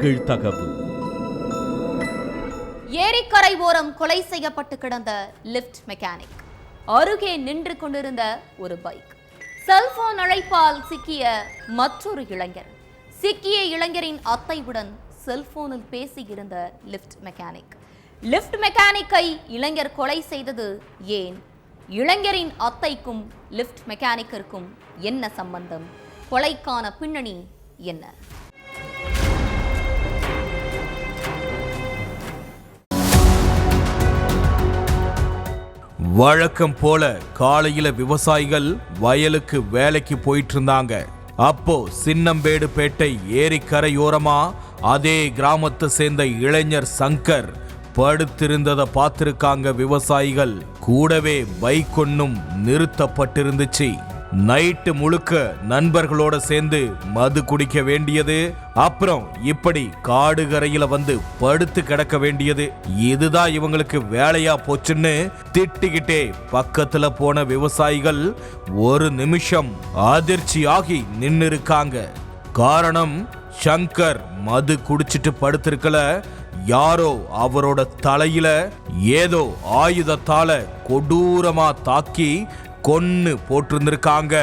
நிகழ்தகவு. ஏரிக்கரை ஓரம் கொலை செய்யப்பட்டு கிடந்த லிப்ட் மெக்கானிக். அருகே நின்று கொண்டிருந்த ஒரு பைக். செல்போன் அழைப்பால் சிக்கிய மற்றொரு இளைஞர். சிக்கிய இளைஞரின் அத்தையுடன் செல்போனில் பேசியிருந்த லிப்ட் மெக்கானிக். லிப்ட் மெக்கானிக்கை இளைஞர் கொலை செய்தது ஏன்? இளைஞரின் அத்தைக்கும் லிப்ட் மெக்கானிக்கிற்கும் என்ன சம்பந்தம்? கொலைக்கான பின்னணி என்ன? வழக்கம் போல காலையில விவசாயிகள் வயலுக்கு வேலைக்கு போயிட்டு இருந்தாங்க. அப்போ சின்னம்பேடுபேட்டை ஏரிக்கரையோரமா அதே கிராமத்தை சேர்ந்த இளைஞர் சங்கர் படுத்திருந்ததை பார்த்திருக்காங்க விவசாயிகள். கூடவே பைக் ஒன்னும் நிறுத்தப்பட்டிருந்துச்சு. நைட்டு முழுக்க நண்பர்களோட சேர்ந்து மது குடிக்க வேண்டியது, அப்புறம் இப்படி காடுகரையில வந்து படுத்து கிடக்க வேண்டியது, இதுதான் இவங்களுக்கு வேலையா போச்சுன்னு திட்டிக்கிட்டே பக்கத்துல போன விவசாயிகள் ஒரு நிமிஷம் அதிர்ச்சியாகி நின்னு இருக்காங்க. காரணம், சங்கர் மது குடிச்சிட்டு படுத்திருக்கல, யாரோ அவரோட தலையில ஏதோ ஆயுதத்தால கொடூரமா தாக்கி கொன்னு போட்டிருந்திருக்காங்க.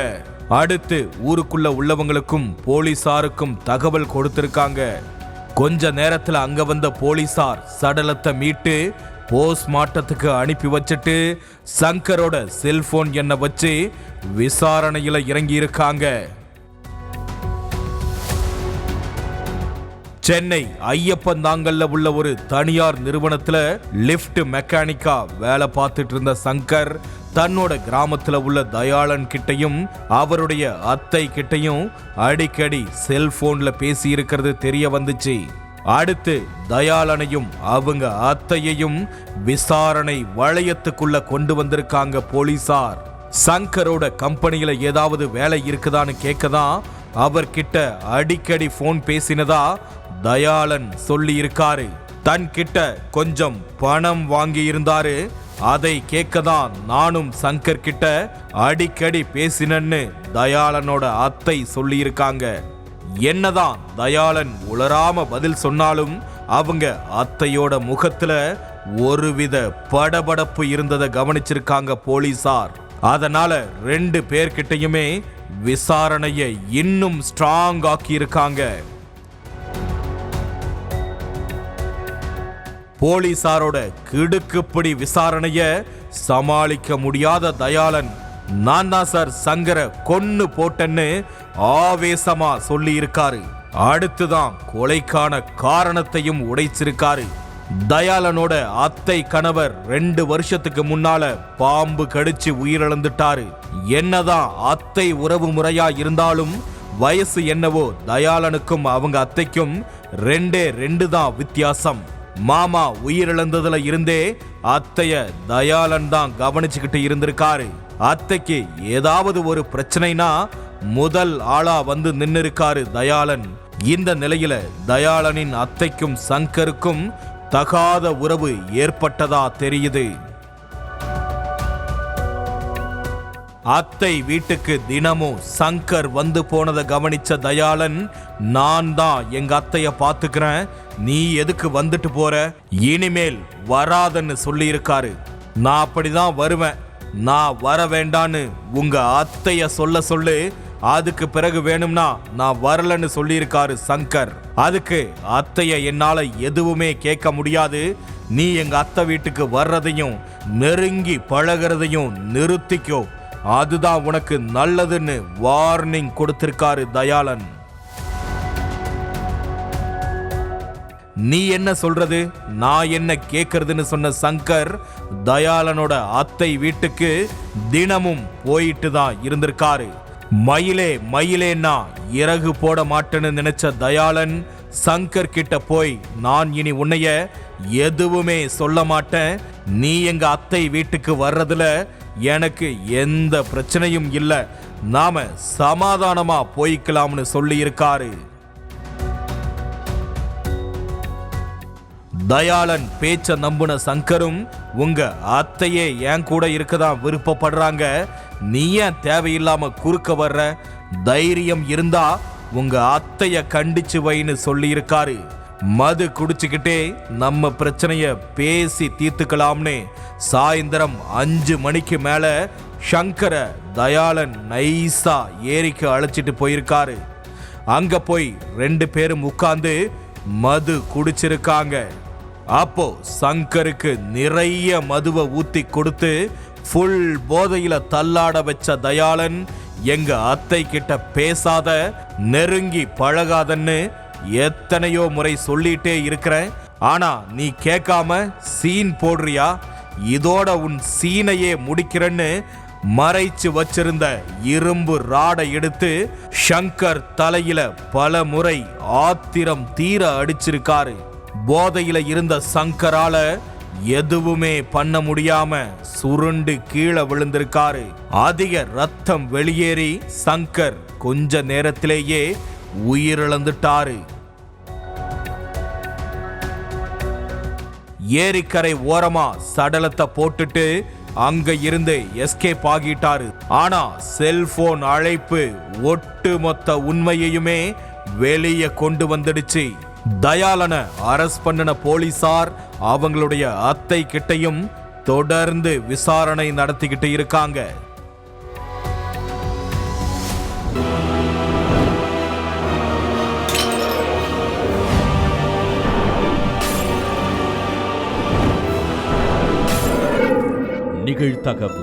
அடுத்து ஊருக்குள்ள உள்ளவங்களுக்கும் போலீசாருக்கும் தகவல் கொடுத்திருக்காங்க. கொஞ்ச நேரத்துல அங்க வந்த போலீசார் சடலத்தை மீட்டு போஸ்ட்மார்ட்டத்துக்கு அனுப்பி வச்சுட்டு சங்கரோட செல்போன் எண்ணை வச்சு விசாரணையில இறங்கி இருக்காங்க. சென்னை ஐயப்பந்தாங்கல்ல உள்ள ஒரு தனியார் நிறுவனத்துல லிப்ட் மெக்கானிக்கா வேலை பார்த்துட்டு இருந்த சங்கர் தன்னோட கிராமத்துல உள்ள தயாளன் கிட்டையும் அவருடைய அத்தை கிட்டையும் அடிக்கடி செல்போன்ல பேசி இருக்கிறது தெரிய வந்துச்சு. அடுத்து தயாளனையும் அவங்க அத்தையையும் விசாரணை வளையத்துக்குள்ள கொண்டு வந்திருக்காங்க போலீசார். சங்கரோட கம்பெனியில ஏதாவது வேலை இருக்குதான்னு கேட்கதான் அவர்கிட்ட அடிக்கடி போன் பேசினதா தயாளன் சொல்லி இருக்காரு. தன் கிட்ட கொஞ்சம் பணம் வாங்கி இருந்தாரு, அதை கேட்கதான் நானும் சங்கர் கிட்ட அடிக்கடி பேசினன்னு தயாளனோட அத்தை சொல்லி இருக்காங்க. என்னதான் தயாளன் உளராம பதில் சொன்னாலும் அவங்க அத்தையோட முகத்துல ஒருவித படபடப்பு இருந்ததை கவனிச்சிருக்காங்க போலீசார். அதனால ரெண்டு பேர்கிட்டயுமே விசாரணையை இன்னும் ஸ்ட்ராங் ஆக்கி இருக்காங்க. போலீசாரோட கிடுக்குப்பிடி விசாரணைய சமாளிக்க முடியாத தயாளன், நான் தான் சார் சங்கரை கொன்னு போட்டேன்னு ஆவேசமா சொல்லி இருக்காரு. அடுத்துதான் கொலைக்கான காரணத்தையும் உடைச்சிருக்காரு. தயாளனோட அத்தை கணவர் 2 வருஷத்துக்கு முன்னால பாம்பு கடிச்சு உயிரிழந்துட்டாரு. என்னதான் அத்தை உறவு முறையா இருந்தாலும் வயசு என்னவோ தயாளனுக்கும் அவங்க அத்தைக்கும் 2 தான் வித்தியாசம். மாமா உயிரிழந்ததுல இருந்தே அத்தைய தயாளன் தான் கவனிச்சுக்கிட்டு இருந்திருக்காரு. அத்தைக்கு ஏதாவது ஒரு பிரச்சனைனா முதல் ஆளா வந்து நின்னு இருக்காரு தயாளன். இந்த நிலையில தயாளனின் அத்தைக்கும் சங்கருக்கும் தகாத உறவு ஏற்பட்டதா தெரியுது. அத்தை வீட்டுக்கு தினமும் சங்கர் வந்து போனதை கவனிச்ச தயாளன், நான் தான் எங்க அத்தைய பாத்துக்கிறேன், நீ எதுக்கு வந்துட்டு போற, இனிமேல் வராதன்னு சொல்லி இருக்காரு. நான் அப்படிதான் வருவேன், நான் வர வேண்டான்னு உங்க அத்தைய சொல்ல சொல்லு, அதுக்கு பிறகு வேணும்னா நான் வரலன்னு சொல்லியிருக்காரு சங்கர். அதுக்கு அத்தைய என்னால எதுவுமே கேட்க முடியாது, நீ எங்க அத்தை வீட்டுக்கு வர்றதையும் நெருங்கி பழகிறதையும் நிறுத்திக்கோ, அதுதான் உனக்கு நல்லதுன்னு வார்னிங் கொடுத்திருக்காரு தயாளன். நீ என்ன சொல்றது, நான் என்ன கேட்கறதுன்னு சொன்ன சங்கர் தயாளனோட அத்தை வீட்டுக்கு தினமும் போயிட்டு தான் இருந்திருக்காரு. மயிலே மயிலேன்னா இறகு போட மாட்டேன்னு நினைச்ச தயாளன் சங்கர் கிட்ட போய், நான் இனி உன்னைய எதுவுமே சொல்ல மாட்டேன், நீ எங்க அத்தை வீட்டுக்கு வர்றதுல எனக்கு எந்த பிரச்சனையும் இல்ல, நாம சமாதானமா போய்க்கலாம்னு சொல்லி இருக்காரு. தயாளன் பேச்ச நம்புன சங்கரும், உங்க அத்தையே என் கூட இருக்கதான் விருப்பப்படுறாங்க, நீ ஏன் தேவையில்லாம குறுக்க வர்ற, தைரியம் இருந்தா உங்க அத்தைய கண்டிச்சு வைன்னு சொல்லி இருக்காரு. மது குடிச்சுக்கிட்டே நம்ம பிரச்சனைய பேசி தீர்த்துக்கலாம்னு சாயந்தரம் 5 மணிக்கு மேல சங்கர தயாளன் நைஸா ஏரிக்கு அழைச்சிட்டு போயிருக்காரு. அங்க போய் 2 பேரும் உட்கார்ந்து மது குடிச்சிருக்காங்க. அப்போ சங்கருக்கு நிறைய மதுவை ஊத்தி கொடுத்து ஃபுல் போதையில தள்ளாட வச்ச தயாளன், எங்க அத்தை கிட்ட பேசாத, நெருங்கி பழகாதன்னு எத்தனையோ முறை சொல்லிட்டே இருக்கிறேன். ஆனா நீ கேட்காம சீன் போடுறியா? இதோட உன் சீனையே முடிக்கிறேன்னு மறைச்சு வச்சிருந்த இரும்பு ராடை எடுத்து சங்கர் தலையில பல முறை ஆத்திரம் தீர அடிச்சிருக்காரு. போதையில இருந்த சங்கரால எதுவுமே பண்ண முடியாம சுருண்டு கீழே விழுந்திருக்காரு. அதிக ரத்தம் வெளியேறி சங்கர் கொஞ்ச நேரத்திலேயே உயிரிழந்துட்டாரு. ஏரிக்கரை ஓரமா சடலத்தை போட்டுட்டு அங்க இருந்து எஸ்கேப் ஆகிட்டாரு. ஆனா செல்போன் அழைப்பு ஒட்டுமொத்த உண்மையையுமே வெளியே கொண்டு வந்துடுச்சு. தயாளனை அரெஸ்ட் பண்ணின போலீசார் அவங்களுடைய அத்தை கிட்டையும் தொடர்ந்து விசாரணை நடத்திக்கிட்டு இருக்காங்க. நிகழ்தகவு